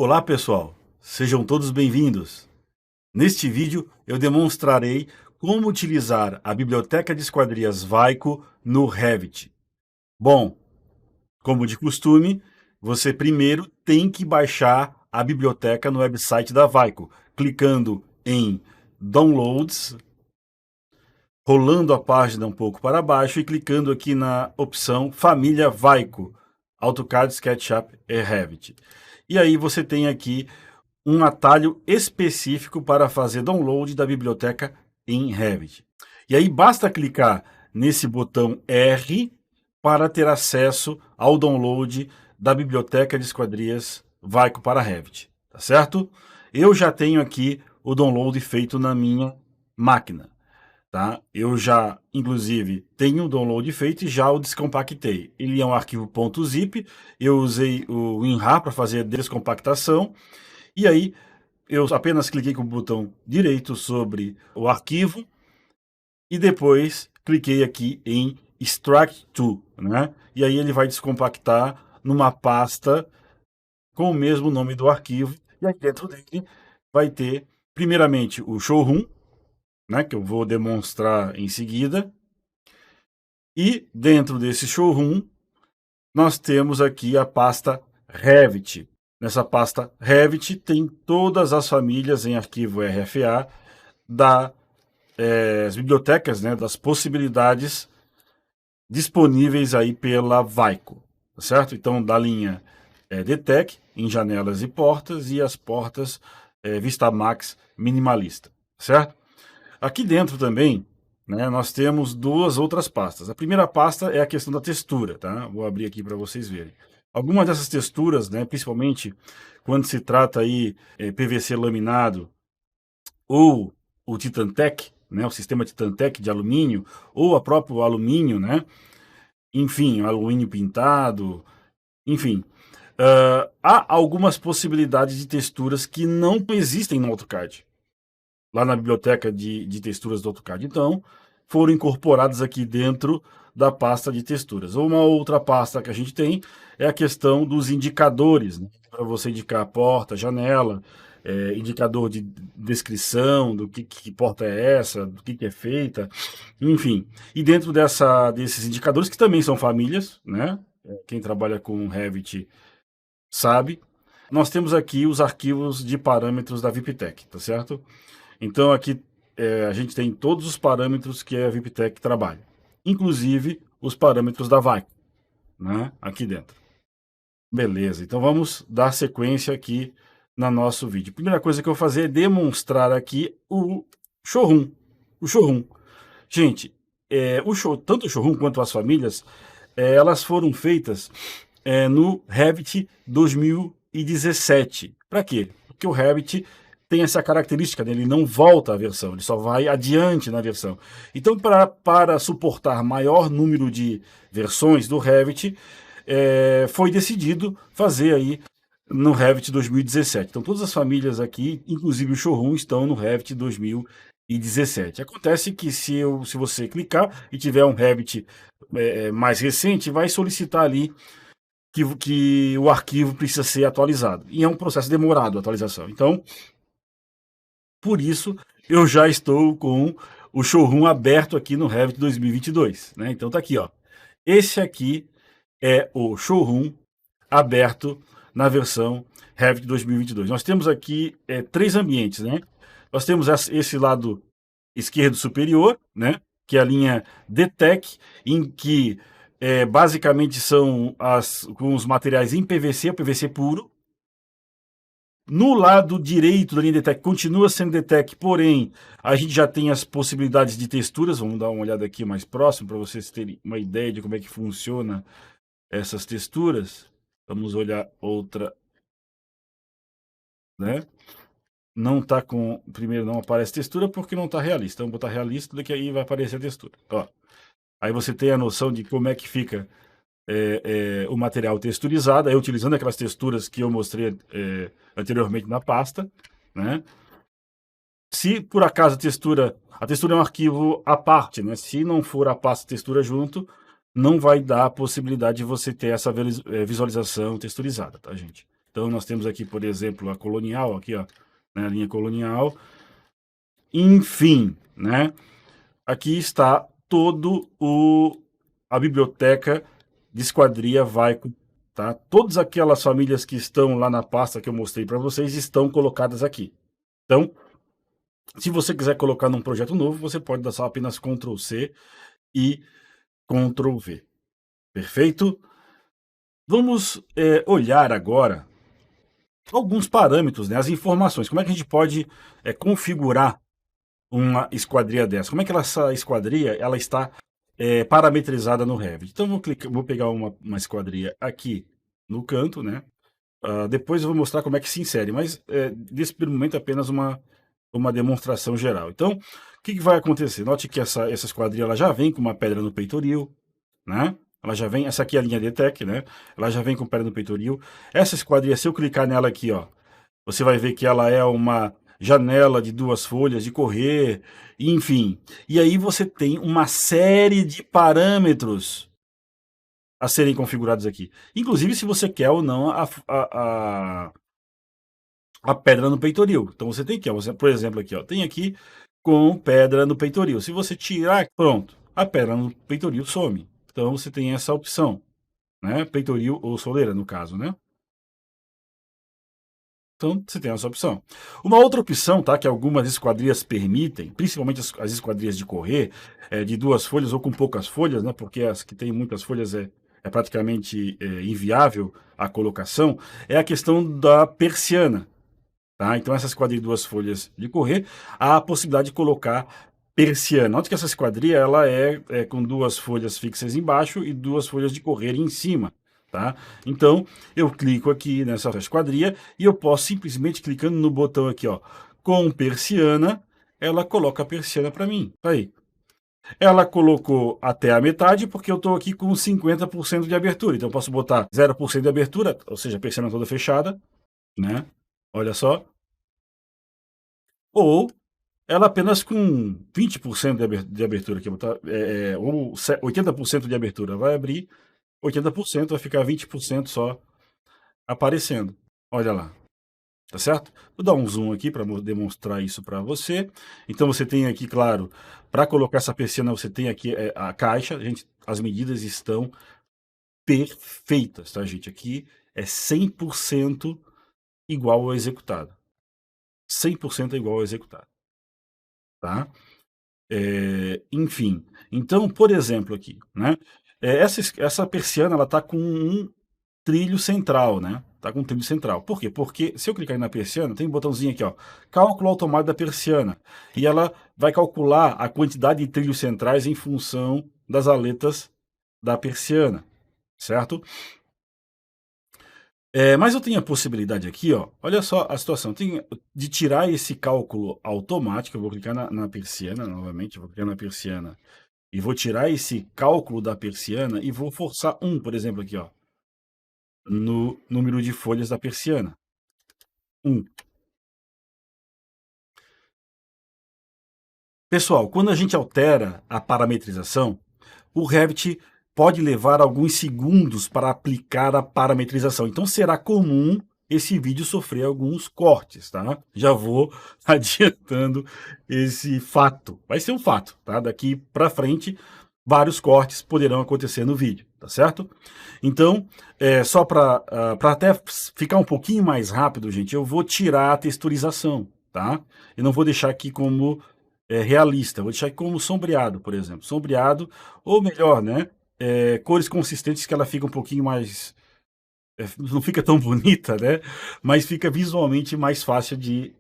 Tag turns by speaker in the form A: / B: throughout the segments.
A: Olá pessoal, sejam todos bem-vindos. Neste vídeo eu demonstrarei como utilizar a biblioteca de esquadrias Vaiko no Revit. Bom, como de costume, você primeiro tem que baixar a biblioteca no website da Vaiko, clicando em Downloads, rolando a página um pouco para baixo e clicando aqui na opção Família Vaiko, AutoCAD, SketchUp e Revit. E aí você tem aqui um atalho específico para fazer download da biblioteca em Revit. E aí basta clicar nesse botão R para ter acesso ao download da biblioteca de esquadrias Vaiko para Revit, tá certo? Eu já tenho aqui o download feito na minha máquina, tá? Eu já, inclusive, tenho o download feito e já o descompactei. Ele é um arquivo .zip, eu usei o WinRAR para fazer a descompactação, e aí eu apenas cliquei com o botão direito sobre o arquivo e depois cliquei aqui em Extract to, né? E aí ele vai descompactar numa pasta com o mesmo nome do arquivo, e aí dentro dele vai ter, primeiramente, o showroom, né, que eu vou demonstrar em seguida, e dentro desse showroom nós temos aqui a pasta Revit. Nessa pasta Revit tem todas as famílias em arquivo RFA das bibliotecas, né, das possibilidades disponíveis aí pela Vaiko, tá certo? Então, da linha DTEC, em janelas e portas, e as portas Vistamax minimalista, certo? Aqui dentro também, né, nós temos duas outras pastas. A primeira pasta é a questão da textura, tá? Vou abrir aqui para vocês verem. Algumas dessas texturas, né, principalmente quando se trata aí PVC laminado ou o Titantec, né, o sistema Titantec de alumínio, ou a próprio alumínio, né, enfim, alumínio pintado, enfim. Há algumas possibilidades de texturas que não existem no AutoCAD, lá na biblioteca de texturas do AutoCAD. Então, foram incorporadas aqui dentro da pasta de texturas. Uma outra pasta que a gente tem é a questão dos indicadores, né? Para você indicar a porta, janela, indicador de descrição do que porta é essa, do que é feita, enfim. E dentro desses indicadores, que também são famílias, né? Quem trabalha com Revit sabe, nós temos aqui os arquivos de parâmetros da VIPTEC, tá certo? Então aqui a gente tem todos os parâmetros que a VIPTEC trabalha, inclusive os parâmetros da Vaiko, né? Aqui dentro. Beleza, então vamos dar sequência aqui no nosso vídeo. Primeira coisa que eu vou fazer é demonstrar aqui o showroom. O showroom. Gente, tanto o showroom quanto as famílias, elas foram feitas no Revit 2017. Para quê? Porque o Revit tem essa característica dele, não volta à versão, ele só vai adiante na versão. Então, para suportar maior número de versões do Revit, foi decidido fazer aí no Revit 2017. Então, todas as famílias aqui, inclusive o showroom, estão no Revit 2017. Acontece que se você clicar e tiver um Revit mais recente, vai solicitar ali que o arquivo precisa ser atualizado. E é um processo demorado a atualização. Então, por isso, eu já estou com o showroom aberto aqui no Revit 2022. Né? Então tá aqui, ó. Esse aqui é o showroom aberto na versão Revit 2022. Nós temos aqui 3 ambientes, né? Nós temos esse lado esquerdo superior, né? Que é a linha DTEC, em que basicamente são com os materiais em PVC, PVC puro. No lado direito da linha DTEC continua sendo DTEC, porém a gente já tem as possibilidades de texturas. Vamos dar uma olhada aqui mais próximo para vocês terem uma ideia de como é que funciona essas texturas. Vamos olhar outra, né? Não tá com, primeiro não aparece textura porque não está realista. Vamos botar realista, daqui aí vai aparecer a textura. Ó. Aí você tem a noção de como é que fica o material texturizado, aí utilizando aquelas texturas que eu mostrei anteriormente na pasta, né? Se por acaso a textura é um arquivo à parte, né? Se não for a pasta textura junto, não vai dar a possibilidade de você ter essa visualização texturizada, tá, gente? Então, nós temos aqui, por exemplo, a colonial, aqui, ó, né, a linha colonial. Enfim, né? Aqui está a biblioteca de esquadria Vaico, tá? Todas aquelas famílias que estão lá na pasta que eu mostrei para vocês estão colocadas aqui. Então, se você quiser colocar num projeto novo, você pode dar só apenas Ctrl C e Ctrl V. Perfeito? Vamos olhar agora alguns parâmetros, né, as informações. Como é que a gente pode configurar uma esquadria dessa? Como é que essa esquadria ela está parametrizada no Revit? Então, vou pegar uma esquadria aqui no canto, né? Depois eu vou mostrar como é que se insere, mas nesse primeiro momento apenas uma demonstração geral. Então, o que vai acontecer? Note que essa esquadria ela já vem com uma pedra no peitoril, né? Ela já vem, essa aqui é a linha DTEC, né? Ela já vem com pedra no peitoril. Essa esquadria, se eu clicar nela aqui, ó, você vai ver que ela é uma janela de 2 folhas de correr, enfim. E aí você tem uma série de parâmetros a serem configurados aqui. Inclusive se você quer ou não a pedra no peitoril. Então você tem aqui, ó, por exemplo, aqui, ó, tem aqui com pedra no peitoril. Se você tirar, pronto, a pedra no peitoril some. Então você tem essa opção, né? Peitoril ou soleira, no caso, né? Então, você tem essa opção. Uma outra opção, tá, que algumas esquadrias permitem, principalmente as esquadrias de correr, de 2 folhas ou com poucas folhas, né, porque as que têm muitas folhas é praticamente inviável a colocação, é a questão da persiana. Tá? Então, essa esquadria de 2 folhas de correr, há a possibilidade de colocar persiana. Note que essa esquadria ela é com 2 folhas fixas embaixo e 2 folhas de correr em cima. Tá? Então, eu clico aqui nessa esquadria e eu posso simplesmente clicando no botão aqui, ó, com persiana, ela coloca a persiana para mim. Tá aí. Ela colocou até a metade porque eu estou aqui com 50% de abertura. Então, eu posso botar 0% de abertura, ou seja, a persiana toda fechada, né? Olha só. Ou ela apenas com 20% de abertura aqui, botar, ou 80% de abertura. Vai abrir 80%, vai ficar 20% só aparecendo. Olha lá, tá certo? Vou dar um zoom aqui para demonstrar isso para você. Então você tem aqui, claro, para colocar essa persiana, você tem aqui a caixa. Gente, as medidas estão perfeitas, tá, gente? Aqui é 100% igual ao executado. 100% igual ao executado, tá? Enfim, então, por exemplo, aqui, né? Essa persiana ela está com um trilho central, né? Tá com um trilho central. Por quê? Porque se eu clicar na persiana, tem um botãozinho aqui, ó, cálculo automático da persiana, e ela vai calcular a quantidade de trilhos centrais em função das aletas da persiana, certo? Mas eu tenho a possibilidade aqui, ó, olha só a situação, de tirar esse cálculo automático. Eu vou clicar na persiana novamente, eu vou clicar na persiana e vou tirar esse cálculo da persiana e vou forçar 1, por exemplo, aqui, ó, no número de folhas da persiana. 1. Pessoal, quando a gente altera a parametrização, o Revit pode levar alguns segundos para aplicar a parametrização. Então será comum esse vídeo sofrer alguns cortes, tá? Já vou adiantando esse fato. Vai ser um fato, tá? Daqui para frente, vários cortes poderão acontecer no vídeo, tá certo? Então, só para até ficar um pouquinho mais rápido, gente, eu vou tirar a texturização, tá? Eu não vou deixar aqui como realista, vou deixar aqui como sombreado, por exemplo. Sombreado, ou melhor, né? Cores consistentes que ela fica um pouquinho mais... não fica tão bonita, né? Mas fica visualmente mais fácil de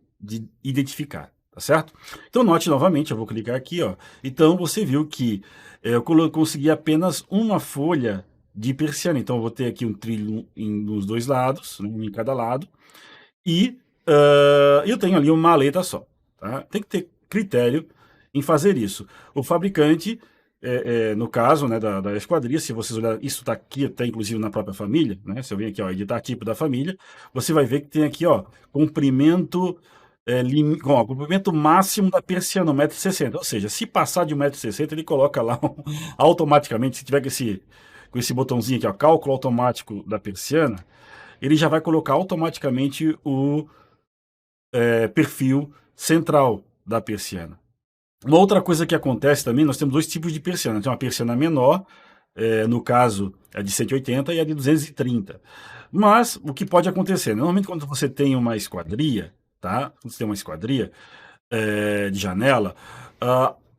A: identificar, tá certo? Então note novamente, eu vou clicar aqui, ó. Então você viu que eu consegui apenas uma folha de persiana. Então eu vou ter aqui um trilho nos 2 lados, né, um em cada lado. E eu tenho ali uma maleta só, tá? Tem que ter critério em fazer isso. O fabricante, no caso, né, da esquadria, se vocês olharem, isso está aqui até inclusive na própria família, né? Se eu venho aqui, ó, editar tipo da família, você vai ver que tem aqui, ó, comprimento, comprimento máximo da persiana, 1,60 m. Ou seja, se passar de 1,60 m, ele coloca lá automaticamente, se tiver com esse botãozinho aqui, ó, cálculo automático da persiana, ele já vai colocar automaticamente o perfil central da persiana. Uma outra coisa que acontece também, nós temos dois tipos de persiana. Tem uma persiana menor, no caso, a de 180 e a de 230. Mas o que pode acontecer? Normalmente quando você tem uma esquadria, tá? Quando você tem uma esquadria de janela,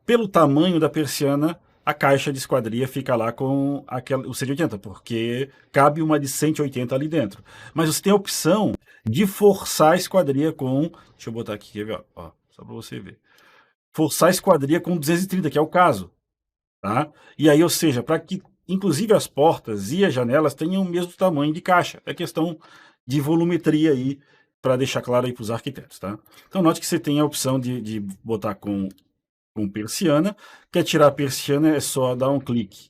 A: pelo tamanho da persiana, a caixa de esquadria fica lá com o 180, porque cabe uma de 180 ali dentro. Mas você tem a opção de forçar a esquadria com... Deixa eu botar aqui, quer ver? Ó, só para você ver. Forçar a esquadria com 230, que é o caso. Tá? E aí, ou seja, para que inclusive as portas e as janelas tenham o mesmo tamanho de caixa. É questão de volumetria aí, para deixar claro aí para os arquitetos. Tá? Então, note que você tem a opção de botar com persiana. Quer tirar a persiana, é só dar um clique.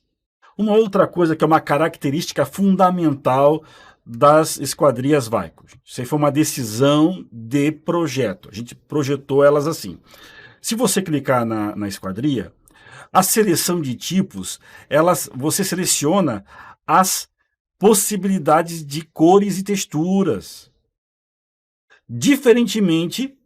A: Uma outra coisa que é uma característica fundamental das esquadrias Vaiko. Isso aí foi uma decisão de projeto. A gente projetou elas assim. Se você clicar na esquadria, a seleção de tipos, você seleciona as possibilidades de cores e texturas. Diferentemente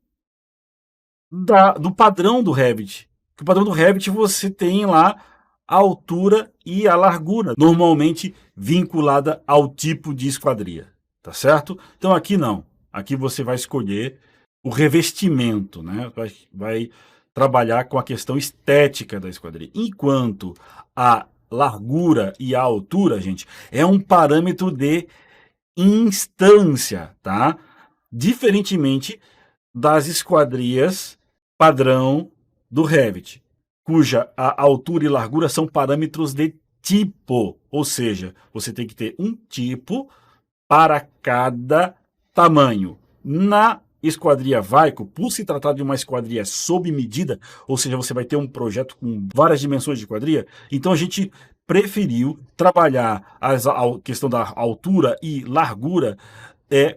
A: do padrão do Revit. O padrão do Revit você tem lá a altura e a largura, normalmente vinculada ao tipo de esquadria, tá certo? Então aqui não. Aqui você vai escolher o revestimento, né? Vai trabalhar com a questão estética da esquadria. Enquanto a largura e a altura, gente, é um parâmetro de instância, tá? Diferentemente das esquadrias padrão do Revit, cuja a altura e largura são parâmetros de tipo, ou seja, você tem que ter um tipo para cada tamanho. Na esquadria Vaiko, por se tratar de uma esquadria sob medida, ou seja, você vai ter um projeto com várias dimensões de esquadria, então a gente preferiu trabalhar a questão da altura e largura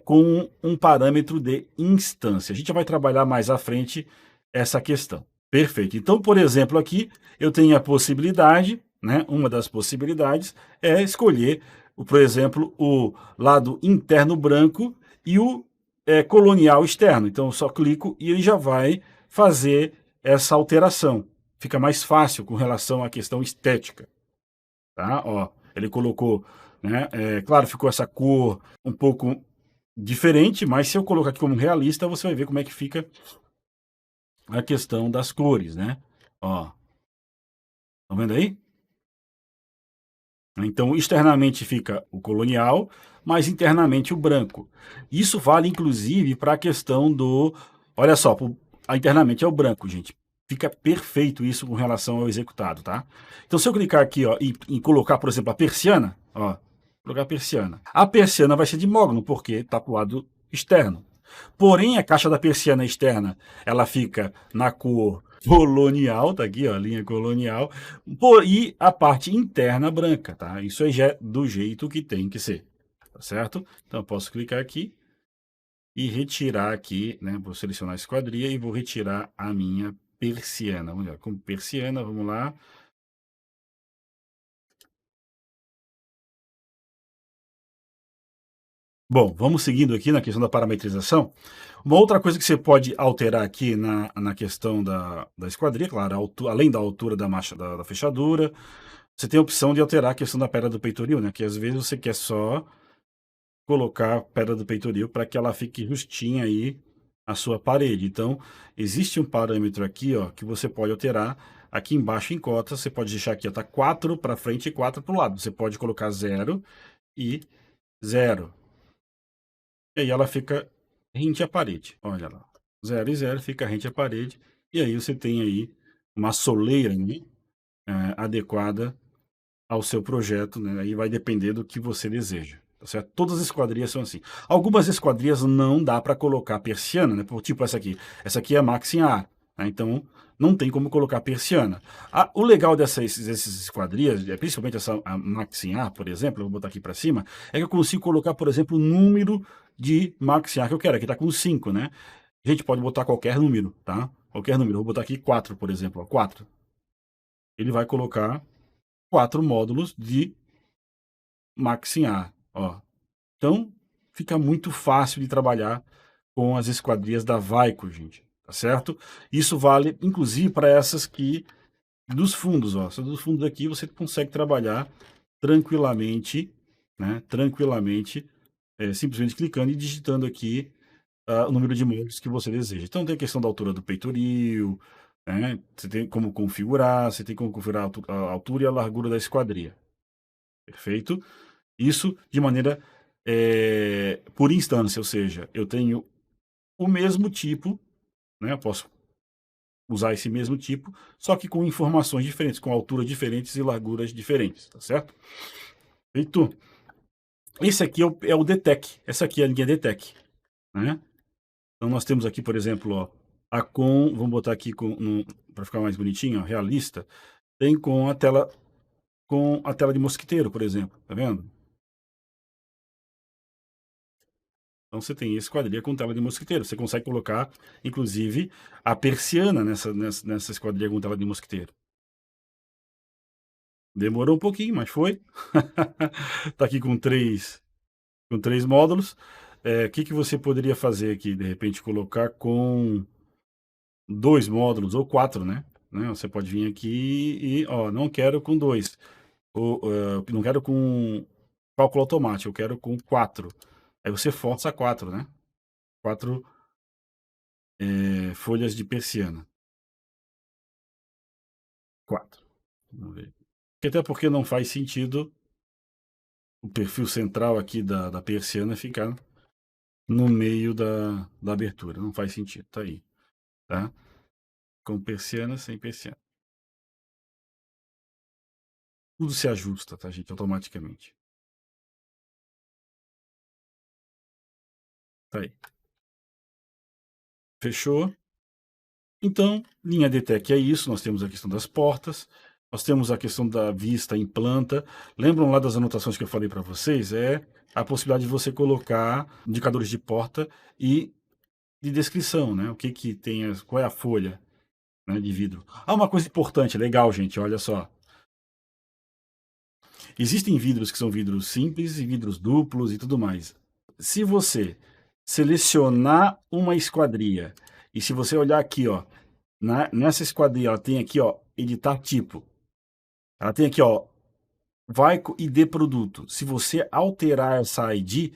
A: com um parâmetro de instância. A gente vai trabalhar mais à frente essa questão. Perfeito. Então, por exemplo, aqui eu tenho a possibilidade, né? Uma das possibilidades é escolher, por exemplo, o lado interno branco e o colonial externo. Então, eu só clico e ele já vai fazer essa alteração. Fica mais fácil com relação à questão estética. Tá? Ó, ele colocou, né? Claro, ficou essa cor um pouco diferente, mas se eu colocar aqui como realista, você vai ver como é que fica a questão das cores, né? Ó, estão vendo aí? Então, externamente fica o colonial, mas internamente o branco. Isso vale, inclusive, para a questão do... Olha só, internamente é o branco, gente. Fica perfeito isso com relação ao executado, tá? Então, se eu clicar aqui ó, e colocar, por exemplo, a persiana, ó, colocar a persiana. A persiana vai ser de mogno, porque está para o lado externo. Porém, a caixa da persiana externa, ela fica na cor colonial, tá aqui, ó, linha colonial, e a parte interna branca, tá? Isso aí já é do jeito que tem que ser, tá certo? Então, eu posso clicar aqui e retirar aqui, né? Vou selecionar a esquadria e vou retirar a minha persiana. Vamos lá, como persiana, vamos lá. Bom, vamos seguindo aqui na questão da parametrização. Uma outra coisa que você pode alterar aqui na questão da esquadria, claro, além da altura da marcha da fechadura, você tem a opção de alterar a questão da pedra do peitoril, né? Que às vezes você quer só colocar a pedra do peitoril para que ela fique justinha aí a sua parede. Então, existe um parâmetro aqui, ó, que você pode alterar. Aqui embaixo em cota, você pode deixar aqui, ó, tá 4 para frente e 4 para o lado. Você pode colocar 0 e 0. E aí ela fica rente à parede. Olha lá. 0 e 0 fica rente à parede. E aí você tem aí uma soleira, né, adequada ao seu projeto, né? Aí vai depender do que você deseja. Tá certo? Todas as esquadrias são assim. Algumas esquadrias não dá para colocar persiana, né? Tipo essa aqui. Essa aqui é Maxim A, né? Então não tem como colocar persiana. O legal dessas esquadrias, principalmente essa Maxim A, por exemplo, eu vou botar aqui para cima, é que eu consigo colocar, por exemplo, o número de Maxim A que eu quero. Aqui está com 5, né? A gente pode botar qualquer número, tá? Qualquer número. Eu vou botar aqui 4, por exemplo. Ó, 4. Ele vai colocar 4 módulos de Maxim A. Ó. Então, fica muito fácil de trabalhar com as esquadrias da Vaiko, gente, tá certo? Isso vale, inclusive, para essas que dos fundos, ó. Essa dos fundos aqui você consegue trabalhar tranquilamente, né? Tranquilamente, simplesmente clicando e digitando aqui o número de módulos que você deseja. Então tem a questão da altura do peitoril, né? Você tem como configurar, você tem como configurar a altura e a largura da esquadria. Perfeito? Isso de maneira por instância, ou seja, eu tenho o mesmo tipo, né? Eu posso usar esse mesmo tipo, só que com informações diferentes, com alturas diferentes e larguras diferentes, tá certo? Feito. Esse aqui é o DTEC, essa aqui é a linha DTEC, né? Então nós temos aqui, por exemplo, ó, vamos botar aqui para ficar mais bonitinho, ó, realista, tem com a tela de mosquiteiro, por exemplo, tá vendo? Então você tem esquadria com tela de mosquiteiro. Você consegue colocar, inclusive, a persiana nessa esquadria com tela de mosquiteiro. Demorou um pouquinho, mas foi. Tá aqui com três módulos. O que você poderia fazer aqui? De repente colocar com 2 módulos ou 4, né? Você pode vir aqui e, ó, não quero com 2. Ou, não quero com cálculo automático, eu quero com 4. Aí você força 4, né? 4 folhas de persiana. 4. Vamos ver. Até porque não faz sentido o perfil central aqui da persiana ficar no meio da abertura. Não faz sentido. Tá aí. Tá? Com persiana, sem persiana. Tudo se ajusta, tá, gente? Automaticamente. Tá aí. Fechou? Então, linha DTEC é isso. Nós temos a questão das portas. Nós temos a questão da vista em planta. Lembram lá das anotações que eu falei para vocês? É a possibilidade de você colocar indicadores de porta e de descrição, né? O que tem, qual é a folha, né, de vidro. Uma coisa importante, legal, gente, olha só. Existem vidros que são vidros simples e vidros duplos e tudo mais. Se você selecionar uma esquadria e se você olhar aqui, ó, nessa esquadria, ela tem aqui, ó, editar tipo. Ela tem aqui, ó, Vaiko ID produto. Se você alterar essa ID,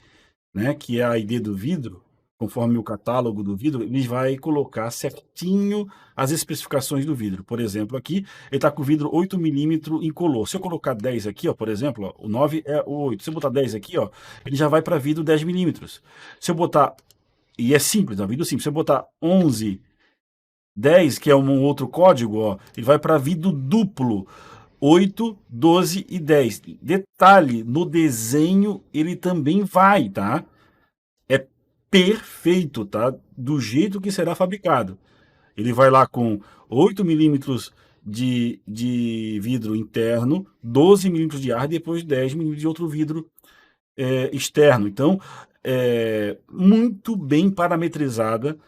A: né, que é a ID do vidro, conforme o catálogo do vidro, ele vai colocar certinho as especificações do vidro. Por exemplo, aqui ele está com o vidro 8 milímetros incolor. Se eu colocar 10 aqui, ó, por exemplo, ó, o 9 é o 8. Se eu botar 10 aqui, ó, ele já vai para vidro 10 milímetros. Se eu botar, e é simples, é um vidro simples. Se eu botar 11, 10, que é um outro código, ó, ele vai para vidro duplo. 8, 12 e 10. Detalhe, no desenho ele também vai, tá? É perfeito, tá? Do jeito que será fabricado. Ele vai lá com 8 milímetros de vidro interno, 12 milímetros de ar, depois 10 milímetros de outro vidro externo. Então, muito bem parametrizada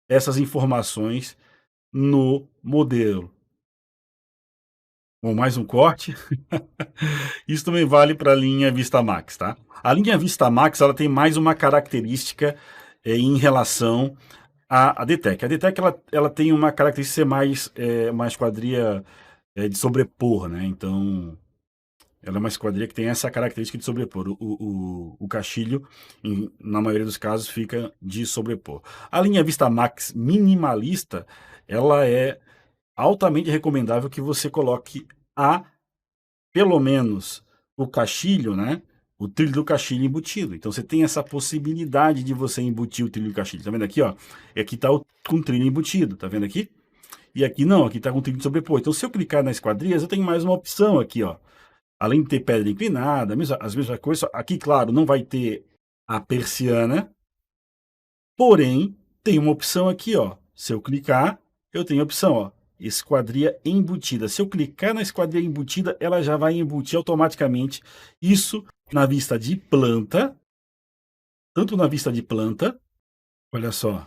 A: essas informações no modelo. Bom, mais um corte. Isso também vale para a linha Vista Max, tá? A linha Vista Max ela tem mais uma característica em relação à DTEC. A DTEC ela tem uma característica de ser mais uma esquadria de sobrepor, né? Então, ela é uma esquadria que tem essa característica de sobrepor. O caixilho, na maioria dos casos, fica de sobrepor. A linha Vista Max minimalista, ela é altamente recomendável que você coloque pelo menos o caixilho, né? O trilho do caixilho embutido. Então você tem essa possibilidade de você embutir o trilho do caixilho. Tá vendo aqui, ó? E aqui tá com o trilho embutido, tá vendo aqui? E aqui não, aqui tá com o trilho de sobrepor. Então se eu clicar nas quadrilhas, eu tenho mais uma opção aqui, ó. Além de ter pedra inclinada, as mesmas coisas, aqui, claro, não vai ter a persiana, porém, tem uma opção aqui, ó. Se eu clicar, eu tenho a opção, ó, esquadria embutida. Se eu clicar na esquadria embutida, ela já vai embutir automaticamente isso na vista de planta, tanto na vista de planta, olha só,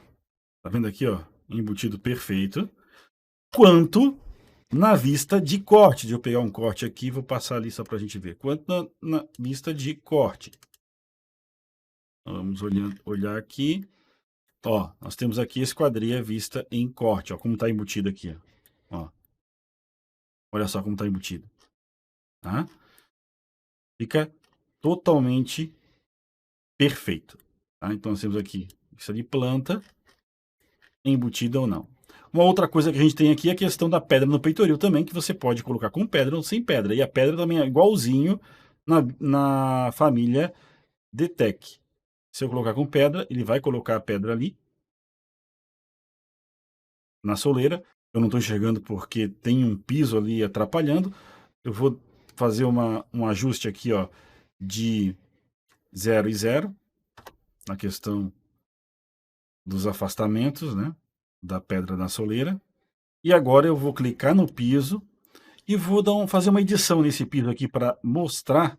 A: tá vendo aqui, ó, embutido perfeito, quanto na vista de corte. Deixa eu pegar um corte aqui, vou passar ali só pra gente ver. Quanto na vista de corte. Vamos olhar aqui. Ó, nós temos aqui a esquadria vista em corte, ó, como está embutido aqui, ó. Olha só como está embutido, tá? Fica totalmente perfeito, tá? Então nós temos aqui vista de planta, embutida ou não. Uma outra coisa que a gente tem aqui é a questão da pedra no peitoril também, que você pode colocar com pedra ou sem pedra. E a pedra também é igualzinho na família DTEC. Se eu colocar com pedra, ele vai colocar a pedra ali na soleira. Eu não estou enxergando porque tem um piso ali atrapalhando. Eu vou fazer um ajuste aqui, ó, de 0 e 0 na questão dos afastamentos, né, da pedra na soleira. E agora eu vou clicar no piso e vou fazer uma edição nesse piso aqui para mostrar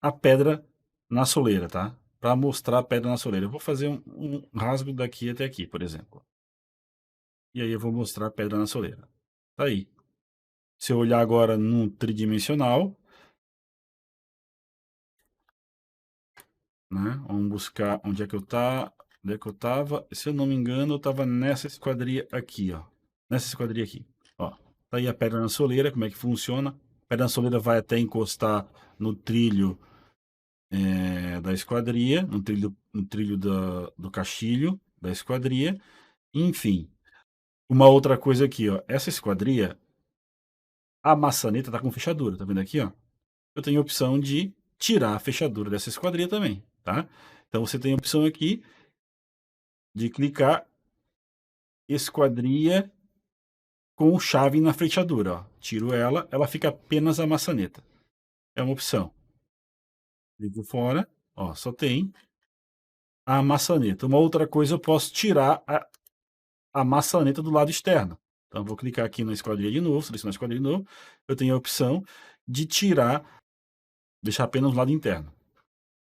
A: a pedra na soleira, tá? Para mostrar a pedra na soleira. Eu vou fazer um rasgo daqui até aqui, por exemplo. E aí eu vou mostrar a pedra na soleira. Tá aí. Se eu olhar agora no tridimensional, né? Vamos buscar onde é que eu tava. Se eu não me engano, eu tava nessa esquadria aqui, ó. Nessa esquadria aqui, ó. Tá aí a pedra na soleira, como é que funciona? A pedra na soleira vai até encostar no trilho da esquadria, no trilho do caixilho da esquadria. Enfim, uma outra coisa aqui, ó. Essa esquadria, a maçaneta tá com fechadura, tá vendo aqui, ó? Eu tenho a opção de tirar a fechadura dessa esquadria também, tá? Então você tem a opção aqui de clicar esquadria com chave na fechadura, ó. Tiro ela, ela fica apenas a maçaneta. É uma opção. Ligo fora, ó, só tem a maçaneta. Uma outra coisa, eu posso tirar a maçaneta do lado externo. Então, vou clicar aqui na esquadria de novo, selecionar a esquadria de novo. Eu tenho a opção de tirar, deixar apenas o lado interno.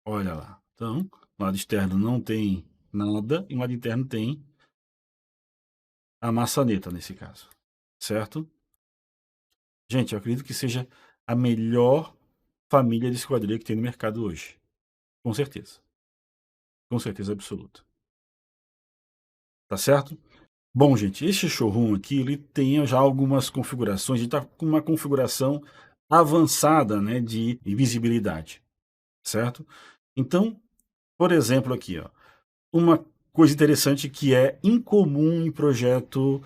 A: Olha lá. Então, o lado externo não tem nada e o lado interno tem a maçaneta, nesse caso. Certo? Gente, eu acredito que seja a melhor família de esquadria que tem no mercado hoje. Com certeza. Com certeza absoluta. Tá certo? Bom, gente, esse showroom aqui, ele tem já algumas configurações, ele está com uma configuração avançada, né, de visibilidade, certo? Então, por exemplo, aqui, ó, uma coisa interessante que é incomum em projeto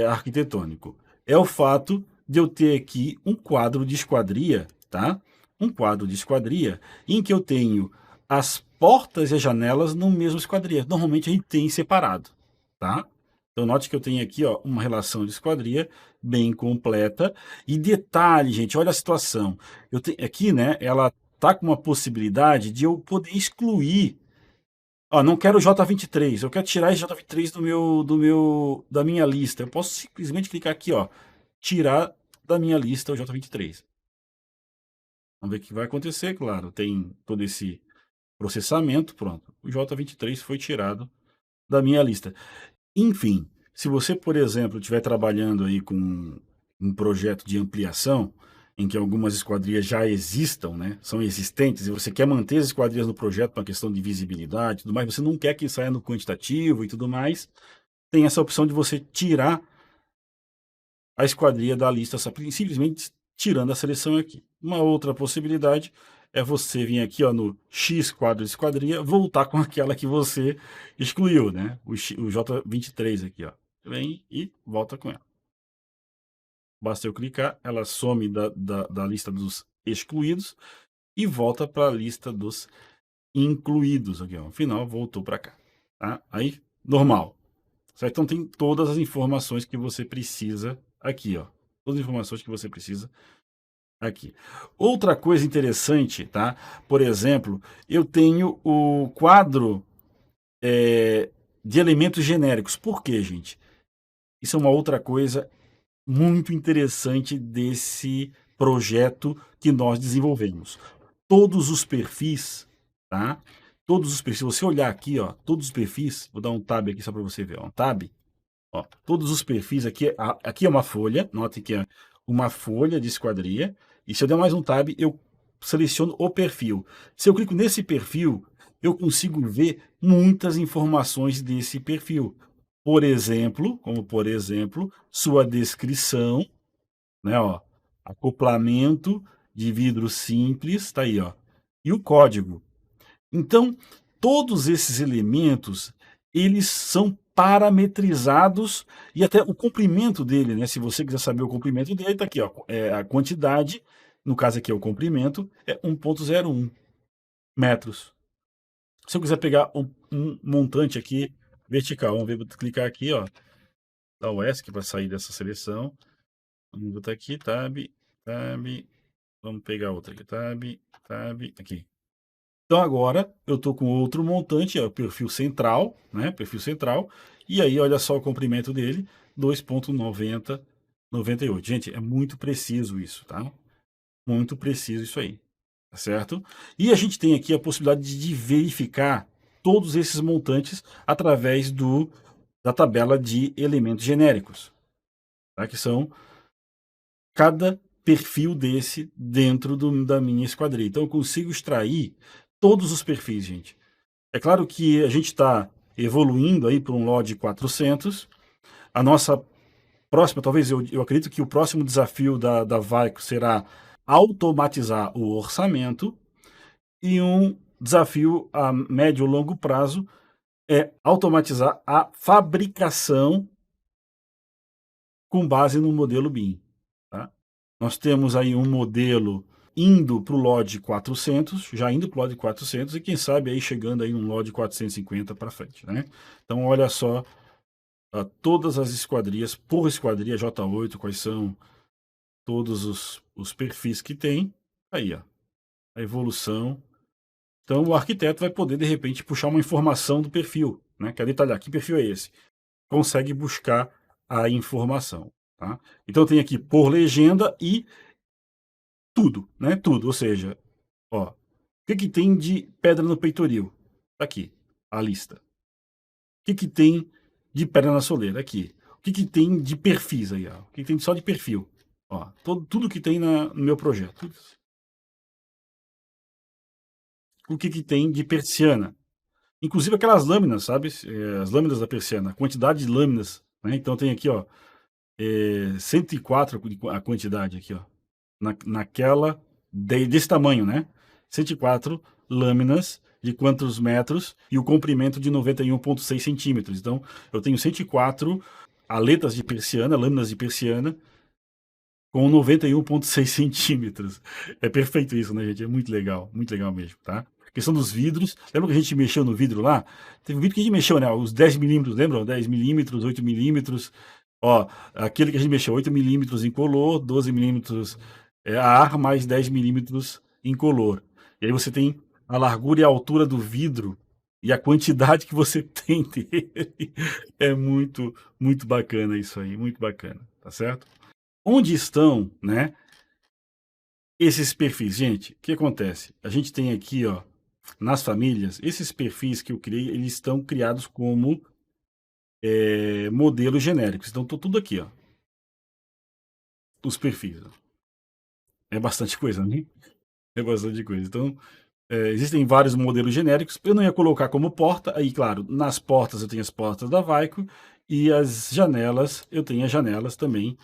A: arquitetônico é o fato de eu ter aqui um quadro de esquadria, tá? Um quadro de esquadria em que eu tenho as portas e as janelas no mesmo esquadria. Normalmente a gente tem separado, tá? Então note que eu tenho aqui, ó, uma relação de esquadria bem completa. E detalhe, gente, olha a situação. Eu tenho aqui, né, ela tá com uma possibilidade de eu poder excluir. Ó, não quero o J23, eu quero tirar esse J23 da minha lista. Eu posso simplesmente clicar aqui, ó, tirar da minha lista o J23. Vamos ver o que vai acontecer, claro. Tem todo esse processamento, pronto. O J23 foi tirado da minha lista. Enfim, se você, por exemplo, estiver trabalhando aí com um projeto de ampliação, em que algumas esquadrias já existam, né, são existentes, e você quer manter as esquadrias no projeto para uma questão de visibilidade e tudo mais, você não quer que saia no quantitativo e tudo mais, tem essa opção de você tirar a esquadria da lista, simplesmente tirando a seleção aqui. Uma outra possibilidade é você vir aqui, ó, no X quadro de esquadria, voltar com aquela que você excluiu, né? O J23 aqui, ó. Vem e volta com ela. Basta eu clicar, ela some da lista dos excluídos e volta para a lista dos incluídos aqui, ó. No final, voltou para cá, tá? Aí, normal. Certo? Então tem todas as informações que você precisa aqui, ó. Todas as informações que você precisa aqui. Outra coisa interessante, tá? Por exemplo, eu tenho o quadro de elementos genéricos. Por quê, gente? Isso é uma outra coisa muito interessante desse projeto que nós desenvolvemos. Todos os perfis, tá? Todos os perfis, se você olhar aqui, ó, todos os perfis, vou dar um tab aqui só para você ver, ó, um tab. Ó, todos os perfis aqui, aqui é uma folha, notem que é uma folha de esquadria, e se eu der mais um tab, eu seleciono o perfil. Se eu clico nesse perfil, eu consigo ver muitas informações desse perfil. Por exemplo, sua descrição, né, ó, acoplamento de vidro simples, tá aí, ó, e o código. Então, todos esses elementos, eles são parametrizados e até o comprimento dele, né? Se você quiser saber o comprimento dele, tá aqui, ó, a quantidade, no caso aqui é o comprimento, é 1,01 metros. Se eu quiser pegar um montante aqui vertical, vamos ver, vou clicar aqui, ó, da UESC para sair dessa seleção. Vamos botar aqui, tab, tab, vamos pegar outra aqui, tab, aqui. Então agora eu estou com outro montante, é o perfil central, né? Perfil central. E aí, olha só o comprimento dele, 2,9098. Gente, é muito preciso isso, tá? Muito preciso isso aí, tá certo? E a gente tem aqui a possibilidade de verificar todos esses montantes através da tabela de elementos genéricos, tá? Que são cada perfil desse dentro da minha esquadria. Então eu consigo extrair todos os perfis, gente. É claro que a gente está evoluindo aí para um LOD 400. A nossa próxima, talvez eu acredito que o próximo desafio da Vaico será automatizar o orçamento, e um desafio a médio e longo prazo é automatizar a fabricação com base no modelo BIM. Tá? Nós temos aí um modelo indo para o LOD 400, já indo para o LOD 400, e quem sabe aí chegando aí um LOD 450 para frente, né? Então olha só, todas as esquadrias, por esquadria J8, quais são todos os perfis que tem, aí ó, a evolução. Então o arquiteto vai poder de repente puxar uma informação do perfil, né? Quer detalhar, que perfil é esse? Consegue buscar a informação, tá? Então tem aqui por legenda e tudo, né? Tudo, ou seja, ó, o que tem de pedra no peitoril? Aqui, a lista. O que tem de pedra na soleira? Aqui. O que tem de perfis aí? Ó? O que tem só de perfil? Ó, tudo que tem no meu projeto. O que tem de persiana? Inclusive aquelas lâminas, sabe? As lâminas da persiana, a quantidade de lâminas. Né? Então tem aqui, ó, 104 a quantidade aqui, ó. Naquela desse tamanho, né? 104 lâminas de quantos metros e o comprimento de 91,6 centímetros. Então, eu tenho 104 aletas de persiana, lâminas de persiana, com 91,6 centímetros. É perfeito isso, né, gente? É muito legal mesmo, tá? A questão dos vidros. Lembra que a gente mexeu no vidro lá? Teve um vidro que a gente mexeu, né? Os 10 milímetros, lembram? 10 milímetros, 8 milímetros. Ó, aquele que a gente mexeu, 8 milímetros incolor, 12 milímetros ar, mais 10 milímetros incolor. E aí você tem a largura e a altura do vidro e a quantidade que você tem dele. É muito bacana isso aí, muito bacana, tá certo? Onde estão, né, esses perfis? Gente, o que acontece? A gente tem aqui, ó, nas famílias, esses perfis que eu criei, eles estão criados como modelos genéricos. Então, tudo aqui, ó, os perfis. Ó. É bastante coisa, né? É bastante coisa. Então, existem vários modelos genéricos. Eu não ia colocar como porta. Aí, claro, nas portas eu tenho as portas da Vaico e as janelas, eu tenho as janelas também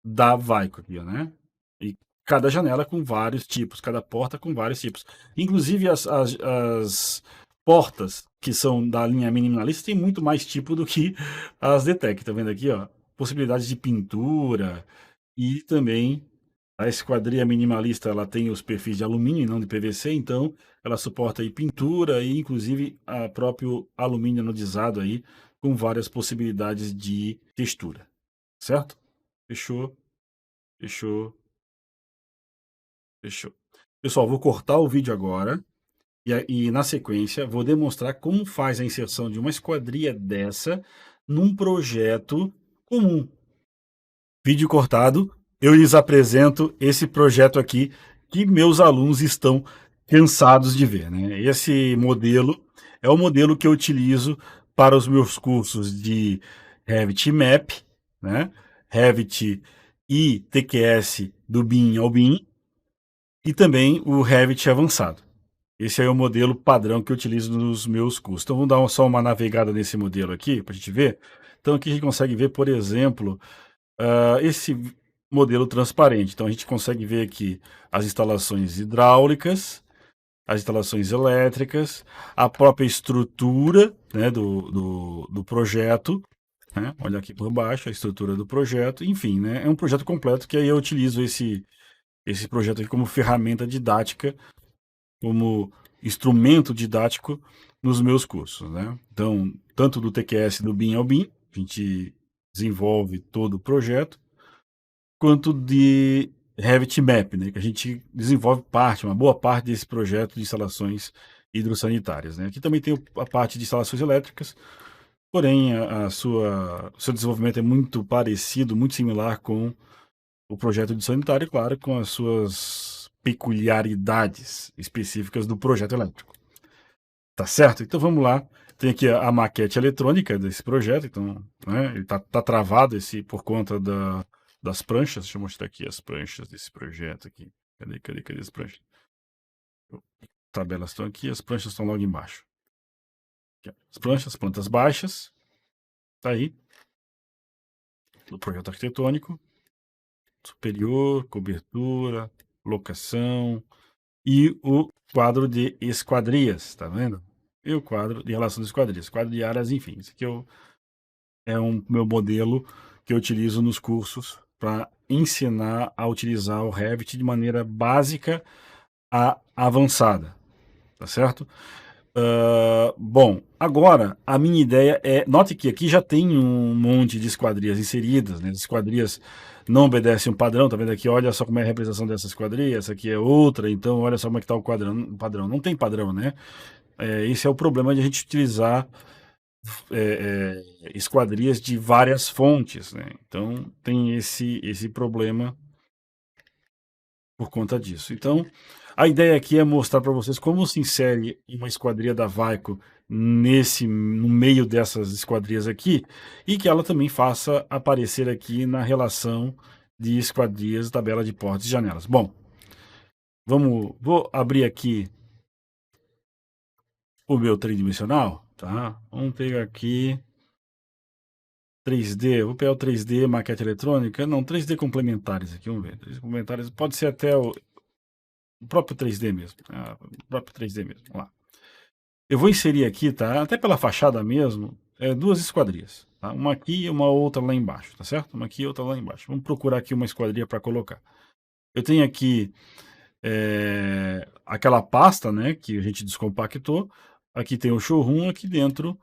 A: da Vaico aqui, ó, né? E cada janela com vários tipos, cada porta com vários tipos. Inclusive as portas que são da linha minimalista tem muito mais tipo do que as Detec, tá vendo aqui, ó? Possibilidades de pintura e também a esquadria minimalista, ela tem os perfis de alumínio e não de PVC, então ela suporta aí pintura e inclusive a próprio alumínio anodizado aí com várias possibilidades de textura, certo? Fechou? Fechou. Fechou. Pessoal, vou cortar o vídeo agora e na sequência vou demonstrar como faz a inserção de uma esquadria dessa num projeto comum. Vídeo cortado, eu lhes apresento esse projeto aqui que meus alunos estão cansados de ver, né? Esse modelo é o modelo que eu utilizo para os meus cursos de Revit Map, né? Revit e TQS do BIM ao BIM, e também o Revit avançado. Esse aí é o modelo padrão que eu utilizo nos meus cursos. Então, vamos dar só uma navegada nesse modelo aqui, para a gente ver. Então, aqui a gente consegue ver, por exemplo, esse modelo transparente. Então, a gente consegue ver aqui as instalações hidráulicas, as instalações elétricas, a própria estrutura, né, do projeto, né? Olha aqui por baixo a estrutura do projeto. Enfim, né, é um projeto completo que aí eu utilizo esse projeto aqui como ferramenta didática, como instrumento didático nos meus cursos, né? Então, tanto do TQS do BIM ao BIM, a gente desenvolve todo o projeto, quanto de Revit Map, né, que a gente desenvolve uma boa parte desse projeto de instalações hidrossanitárias, né? Aqui também tem a parte de instalações elétricas, porém o seu desenvolvimento é muito parecido, muito similar com o projeto de sanitário, claro, com as suas peculiaridades específicas do projeto elétrico. Tá certo? Então vamos lá. Tem aqui a maquete eletrônica desse projeto, então, né, ele tá travado por conta das pranchas. Deixa eu mostrar aqui as pranchas desse projeto aqui. Cadê as pranchas? Tabelas estão aqui, as pranchas estão logo embaixo. Aqui, as pranchas, plantas baixas, tá aí, do projeto arquitetônico, superior, cobertura, locação, e o quadro de esquadrias, tá vendo? E o quadro de relação de esquadrias, quadro de áreas, enfim. Esse aqui é um meu modelo que eu utilizo nos cursos para ensinar a utilizar o Revit de maneira básica a avançada, tá certo? Bom, agora a minha ideia é. Note que aqui já tem um monte de esquadrias inseridas, né? As esquadrias não obedecem um padrão, tá vendo aqui? Olha só como é a representação dessa esquadria, essa aqui é outra, então olha só como é que está o padrão. Não tem padrão, né? Esse é o problema de a gente utilizar esquadrias de várias fontes, né? Então tem esse problema por conta disso. Então, a ideia aqui é mostrar para vocês como se insere uma esquadria da Vaiko no meio dessas esquadrias aqui, e que ela também faça aparecer aqui na relação de esquadrias, tabela de portas e janelas. Bom, vou abrir aqui o meu tridimensional, tá? Vamos pegar aqui 3D, vou pegar o 3D maquete eletrônica, não, 3D complementares aqui, vamos ver. 3D complementares, pode ser até o próprio 3D mesmo, o próprio 3D mesmo, vamos lá. Eu vou inserir aqui, tá? Até pela fachada mesmo, duas esquadrias, tá? Uma aqui e uma outra lá embaixo, tá certo? Uma aqui e outra lá embaixo. Vamos procurar aqui uma esquadria para colocar. Eu tenho aqui aquela pasta, né, que a gente descompactou. Aqui tem o showroom, aqui dentro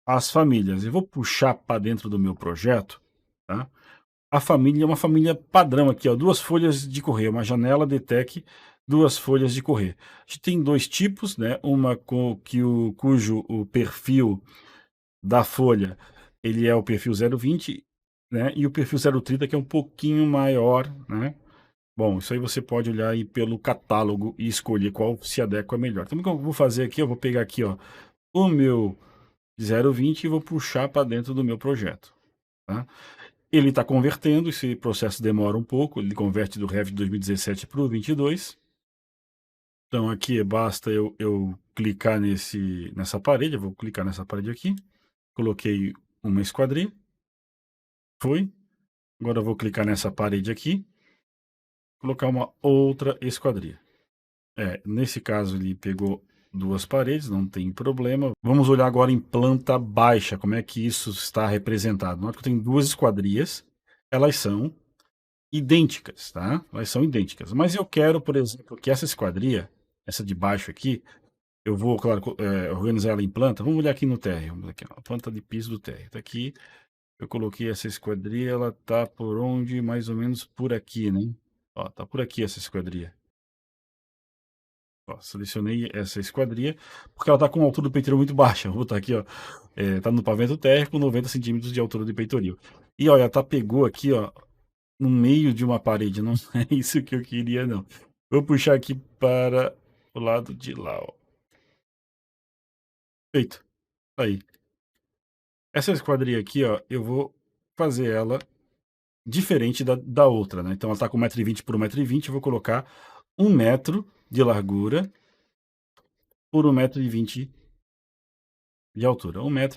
A: as famílias. Eu vou puxar para dentro do meu projeto, tá? A família é uma família padrão aqui, ó, duas folhas de correr, uma janela DTEC, duas folhas de correr. A gente tem dois tipos, né? Uma cujo o perfil da folha ele é o perfil 0,20, né? E o perfil 0,30 que é um pouquinho maior, né? Bom, isso aí você pode olhar aí pelo catálogo e escolher qual se adequa melhor. Então, o que eu vou fazer aqui? Eu vou pegar aqui, ó, o meu 0,20 e vou puxar para dentro do meu projeto, tá? Ele está convertendo, esse processo demora um pouco, ele converte do Revit 2017 para o 22. Então aqui basta eu clicar nessa parede, eu vou clicar nessa parede aqui, coloquei uma esquadria, foi. Agora eu vou clicar nessa parede aqui, colocar uma outra esquadria. Nesse caso ele pegou duas paredes, não tem problema. Vamos olhar agora em planta baixa, como é que isso está representado. Nota que eu tenho duas esquadrias, elas são idênticas, tá? Elas são idênticas. Mas eu quero, por exemplo, que essa esquadria, essa de baixo aqui, eu vou, claro, organizar ela em planta. Vamos olhar aqui no térreo. Vamos aqui, ó, planta de piso do térreo. Tá aqui. Eu coloquei essa esquadria, ela tá por onde? Mais ou menos por aqui, né? Ó, tá por aqui essa esquadria. Ó, selecionei essa esquadria, porque ela tá com uma altura do peitoril muito baixa. Vou botar aqui, ó. Tá no pavimento térreo com 90 centímetros de altura de peitoril. E olha, tá pegou aqui, ó, no meio de uma parede. Não é isso que eu queria, não. Vou puxar aqui para o lado de lá, ó. Feito. Tá aí. Essa esquadria aqui, ó, eu vou fazer ela diferente da outra, né? Então ela tá com 1,20 m por 1,20 m, eu vou colocar 1 metro de largura por 1,20 m de altura. 1 m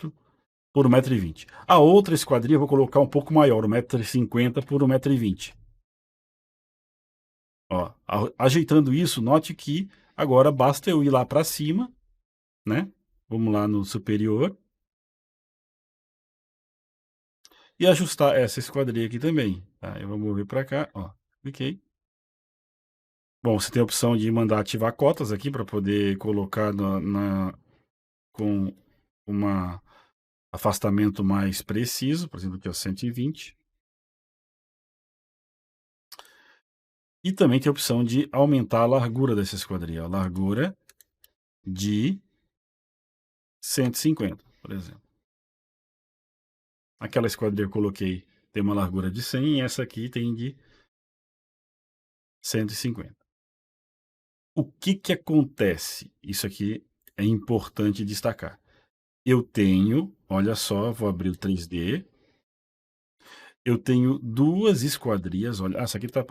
A: por 1,20 m. A outra esquadria eu vou colocar um pouco maior, 1,50 m por 1,20 m. Ó, ajeitando isso, note que agora basta eu ir lá para cima, né? Vamos lá no superior. E ajustar essa esquadria aqui também, tá? Eu vou mover para cá, ó, cliquei. Bom, você tem a opção de mandar ativar cotas aqui para poder colocar com um afastamento mais preciso, por exemplo, aqui ó, 120. E também tem a opção de aumentar a largura dessa esquadria, a largura de 150, por exemplo. Aquela esquadria que eu coloquei tem uma largura de 100 e essa aqui tem de 150. O que que acontece? Isso aqui é importante destacar. Eu tenho, olha só, vou abrir o 3D. Eu tenho duas esquadrias, olha, essa aqui tá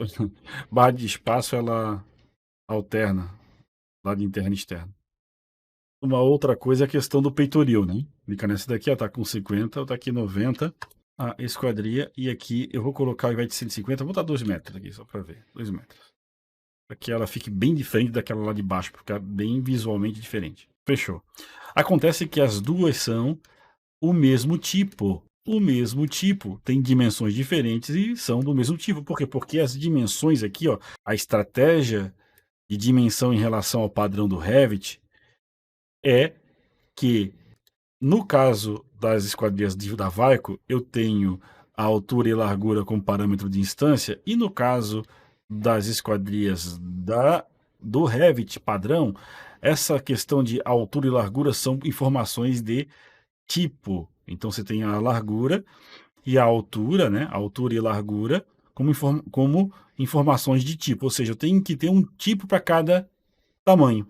A: barra de espaço, ela alterna lado interno e externo. Uma outra coisa é a questão do peitoril, né? Clica nessa daqui, ó, tá com 50, tá aqui 90. A esquadria, e aqui eu vou colocar, ao invés de 150, eu vou botar 2 metros aqui, só para ver, 2 metros. Para que ela fique bem diferente daquela lá de baixo, para ficar bem visualmente diferente. Fechou. Acontece que as duas são o mesmo tipo. O mesmo tipo, tem dimensões diferentes e são do mesmo tipo. Por quê? Porque as dimensões aqui, ó, a estratégia de dimensão em relação ao padrão do Revit é que, no caso das esquadrias da Vaiko, eu tenho a altura e largura como parâmetro de instância, e no caso das esquadrias do Revit padrão, essa questão de altura e largura são informações de tipo. Então você tem a largura e a altura, né? A altura e largura como informações de tipo, ou seja, eu tenho que ter um tipo para cada tamanho.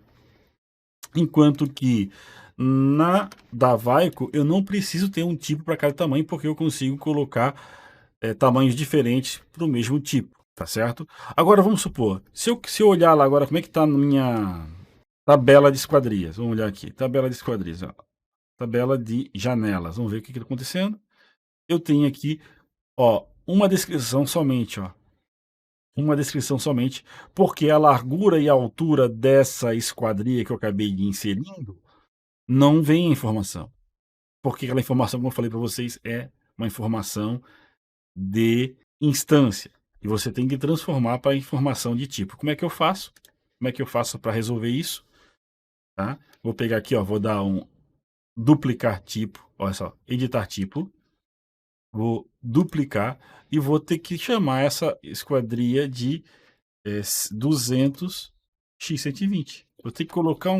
A: Enquanto que na da Vaiko eu não preciso ter um tipo para cada tamanho, porque eu consigo colocar tamanhos diferentes para o mesmo tipo, tá certo? Agora vamos supor, se eu olhar lá agora como é que está na minha tabela de esquadrias, vamos olhar aqui, tabela de esquadrias, ó, tabela de janelas, vamos ver o que está acontecendo. Eu tenho aqui, ó, uma descrição somente, ó, uma descrição somente, porque a largura e a altura dessa esquadria que eu acabei de inserindo não vem a informação. Porque aquela informação, como eu falei para vocês, é uma informação de instância. E você tem que transformar para informação de tipo. Como é que eu faço? Como é que eu faço para resolver isso? Tá? Vou pegar aqui, ó, vou dar um duplicar tipo, olha só, editar tipo. Vou duplicar e vou ter que chamar essa esquadria de 200x120. Vou ter que colocar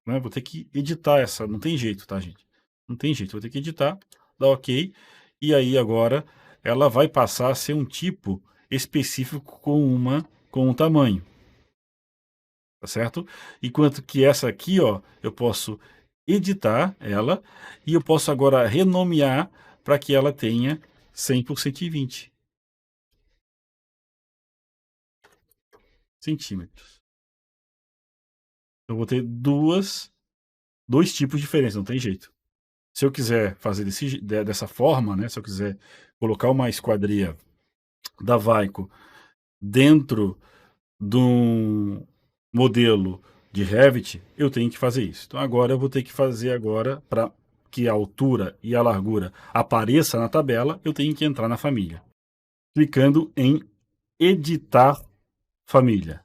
A: né, vou ter que editar essa, não tem jeito, tá, gente? Não tem jeito, vou ter que editar, dar ok, e aí agora ela vai passar a ser um tipo específico com um tamanho, tá certo? Enquanto que essa aqui, ó, eu posso editar ela e eu posso agora renomear para que ela tenha 100 por 120 centímetros. Eu vou ter dois tipos diferentes, não tem jeito. Se eu quiser fazer dessa forma, né, se eu quiser colocar uma esquadria da Vaiko dentro de um modelo de Revit, eu tenho que fazer isso. Então agora eu vou ter que fazer agora, para que a altura e a largura apareça na tabela, eu tenho que entrar na família. Clicando em editar família.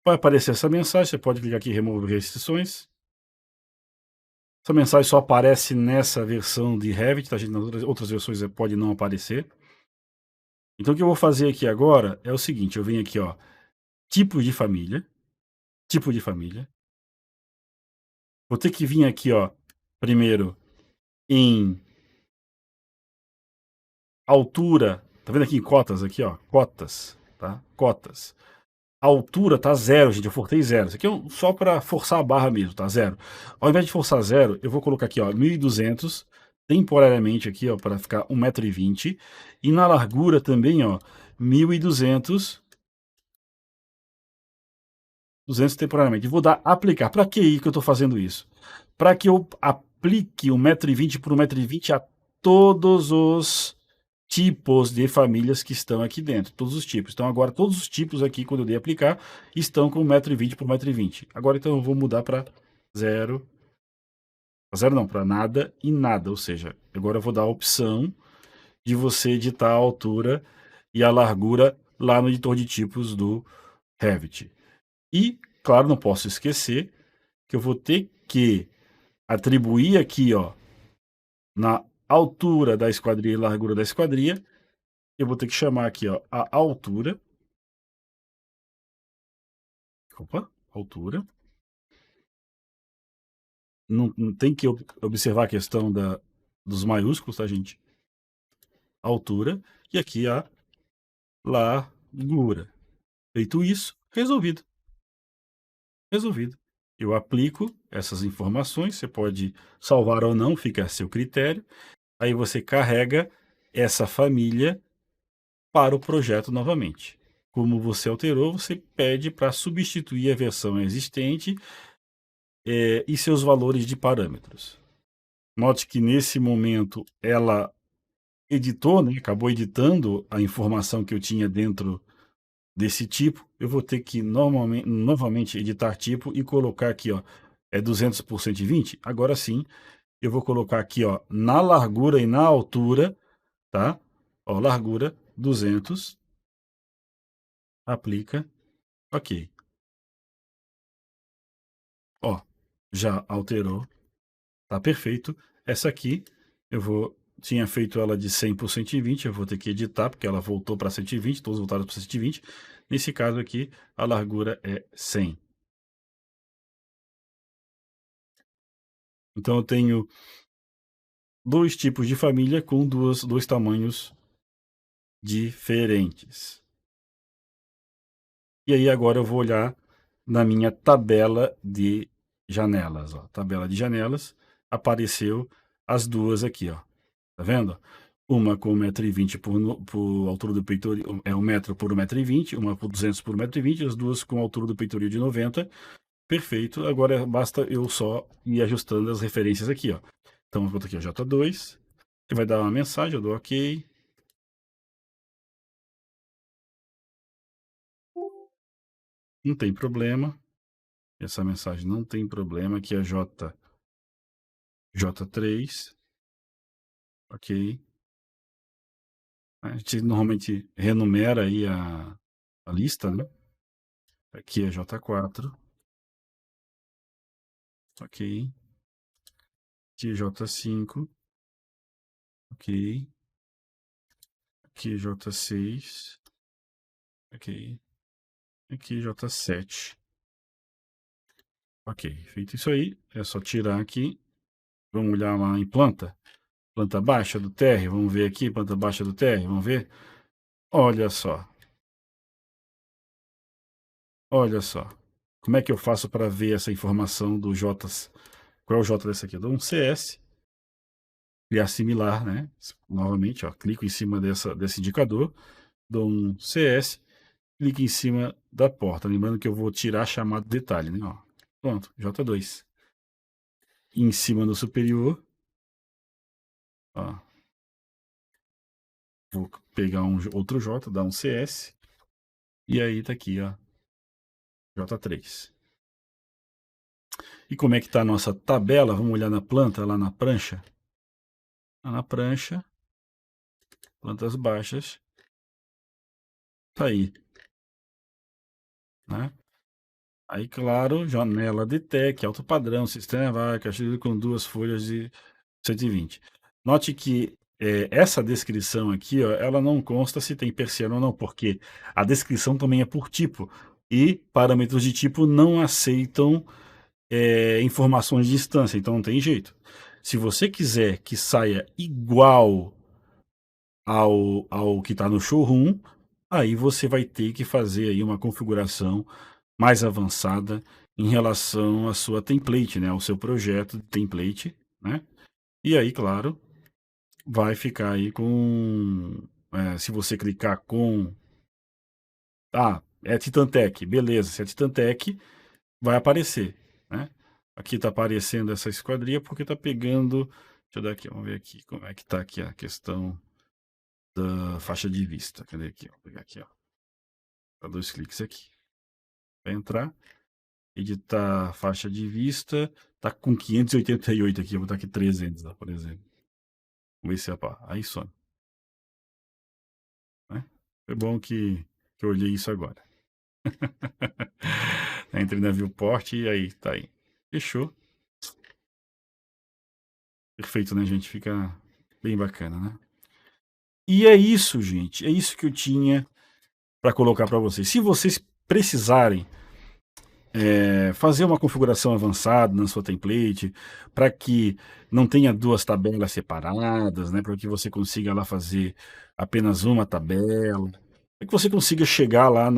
A: Vai aparecer essa mensagem, você pode clicar aqui em remover restrições. Essa mensagem só aparece nessa versão de Revit, tá, gente? Nas outras versões pode não aparecer. Então o que eu vou fazer aqui agora é o seguinte, eu venho aqui, ó, tipo de família, vou ter que vir aqui, ó, primeiro em altura, tá vendo aqui em cotas aqui, ó, cotas, tá? Cotas. A altura tá 0, gente, eu forcei 0. Isso aqui é só para forçar a barra mesmo, tá? 0. Ao invés de forçar 0, eu vou colocar aqui, ó, 1.200, temporariamente aqui, ó, para ficar 1,20 m. E na largura também, ó, 1.200 200 temporariamente. Vou dar aplicar. Para que eu estou fazendo isso? Para que eu aplique 1,20 m por 1,20 m a todos os tipos de famílias que estão aqui dentro. Todos os tipos. Então, agora, todos os tipos aqui, quando eu dei aplicar, estão com 1,20 m por 1,20 m. Agora, então, eu vou mudar para 0. Para 0 não, para nada e nada. Ou seja, agora eu vou dar a opção de você editar a altura e a largura lá no editor de tipos do Revit. E, claro, não posso esquecer que eu vou ter que atribuir aqui, ó, na altura da esquadria e largura da esquadria, eu vou ter que chamar aqui, ó, a altura. Opa, altura. Não tem que observar a questão dos maiúsculos, tá, gente? Altura. E aqui a largura. Feito isso, resolvido. Resolvido. Eu aplico essas informações, você pode salvar ou não, fica a seu critério. Aí você carrega essa família para o projeto novamente. Como você alterou, você pede para substituir a versão existente e seus valores de parâmetros. Note que nesse momento ela editou, né, acabou editando a informação que eu tinha dentro desse tipo. Eu vou ter que novamente editar tipo e colocar aqui, ó, 200 por 120. Agora sim, eu vou colocar aqui, ó, na largura e na altura, tá? Ó, largura 200, aplica, ok. Ó, já alterou, tá perfeito. Essa aqui, tinha feito ela de 100 por 120, eu vou ter que editar, porque ela voltou para 120, todos voltaram para 120. Nesse caso aqui, a largura é 100. Então eu tenho dois tipos de família com dois tamanhos diferentes. E aí agora eu vou olhar na minha tabela de janelas. Ó. Tabela de janelas, apareceu as duas aqui, ó. Tá vendo? Uma com 1,20 m por altura do peitoril, 1 metro por 1,20 m, uma por 200 por 1,20 m, as duas com altura do peitoril de 90. Perfeito, agora basta eu só ir ajustando as referências aqui, ó. Então eu boto aqui, ó, J2, ele vai dar uma mensagem, eu dou OK. Não tem problema. Essa mensagem não tem problema. Aqui é J3. Ok. A gente normalmente renumera aí a lista, né? Aqui é J4. Ok. Aqui é J5. Ok. Aqui é J6. Ok. Aqui é J7. Ok. Feito isso aí, é só tirar aqui. Vamos olhar lá em planta. Planta baixa do térreo. Vamos ver aqui, planta baixa do térreo. Vamos ver. Olha só. Olha só. Como é que eu faço para ver essa informação do J? Qual é o J desse aqui? Eu dou um CS, criar similar, né? Novamente, ó, clico em cima desse indicador, dou um CS, clico em cima da porta. Lembrando que eu vou tirar chamado detalhe, né? Ó, pronto, J2. Em cima do superior, ó, vou pegar outro J, dar um CS, e aí tá aqui, ó, J3. E como é que tá a nossa tabela? Vamos olhar na planta, lá na prancha. Na prancha, plantas baixas, tá aí, né? Aí, claro, janela de TEC, alto padrão, sistema vai, caixilha com duas folhas de 120. Note que essa descrição aqui, ó, ela não consta se tem persiana ou não, porque a descrição também é por tipo, e parâmetros de tipo não aceitam informações de distância, então não tem jeito. Se você quiser que saia igual ao que está no showroom, aí você vai ter que fazer aí uma configuração mais avançada em relação à sua template, né, ao seu projeto de template, né? E aí, claro, vai ficar aí com, se você clicar com, é Titantec, beleza, se é Titantec, vai aparecer, né? Aqui está aparecendo essa esquadria porque está pegando. Deixa eu dar aqui, vamos ver aqui como é que está aqui a questão da faixa de vista. Cadê aqui? Vou pegar aqui, ó. Dá 2 cliques aqui. Vai entrar, editar faixa de vista, tá com 588 aqui, eu vou botar aqui 300, por exemplo. Vamos ver se aí some. Né? Foi bom que eu olhei isso agora. Entrei na viewport e aí, tá aí. Fechou. Perfeito, né, gente? Fica bem bacana, né? E é isso, gente. É isso que eu tinha para colocar para vocês. Se vocês precisarem fazer uma configuração avançada na sua template, para que não tenha duas tabelas separadas, né, para que você consiga lá fazer apenas uma tabela, para que você consiga chegar lá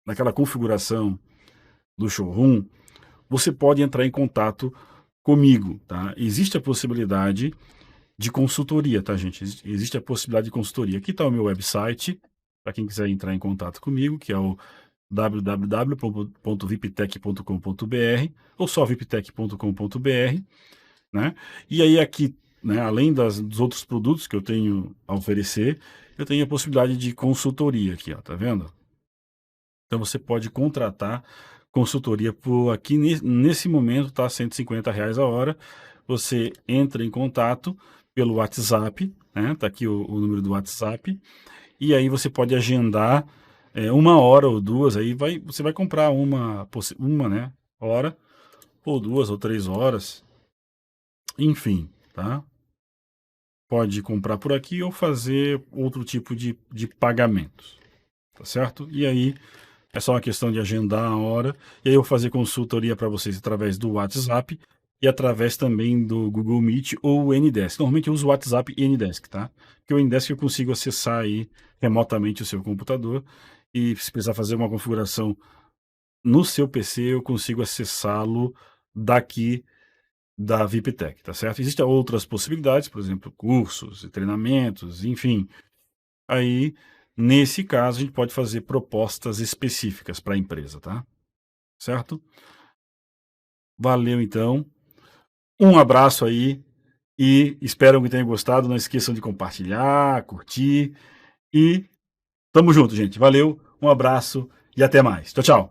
A: naquela configuração do showroom, você pode entrar em contato comigo, tá? Existe a possibilidade de consultoria, tá, gente? Existe a possibilidade de consultoria. Aqui está o meu website, para quem quiser entrar em contato comigo, que é o www.viptech.com.br ou só viptech.com.br, né? E aí aqui, né, além dos outros produtos que eu tenho a oferecer, eu tenho a possibilidade de consultoria aqui, ó, tá vendo? Então você pode contratar consultoria por aqui nesse momento tá R$ 150 a hora. Você entra em contato pelo WhatsApp, né? Tá aqui o número do WhatsApp. E aí você pode agendar 1 hora ou 2, aí você vai comprar uma, né, hora, ou 2 ou 3 horas, enfim, tá? Pode comprar por aqui ou fazer outro tipo de pagamentos, tá certo? E aí é só uma questão de agendar a hora, e aí eu vou fazer consultoria para vocês através do WhatsApp e através também do Google Meet ou o Ndesk. Normalmente eu uso o WhatsApp e Ndesk, tá? Porque o Ndesk eu consigo acessar aí remotamente o seu computador e se precisar fazer uma configuração no seu PC, eu consigo acessá-lo daqui da VIPTech, tá certo? Existem outras possibilidades, por exemplo, cursos e treinamentos, enfim. Aí, nesse caso, a gente pode fazer propostas específicas para a empresa, tá? Certo? Valeu, então. Um abraço aí e espero que tenham gostado. Não esqueçam de compartilhar, curtir e tamo junto, gente. Valeu, um abraço e até mais. Tchau, tchau.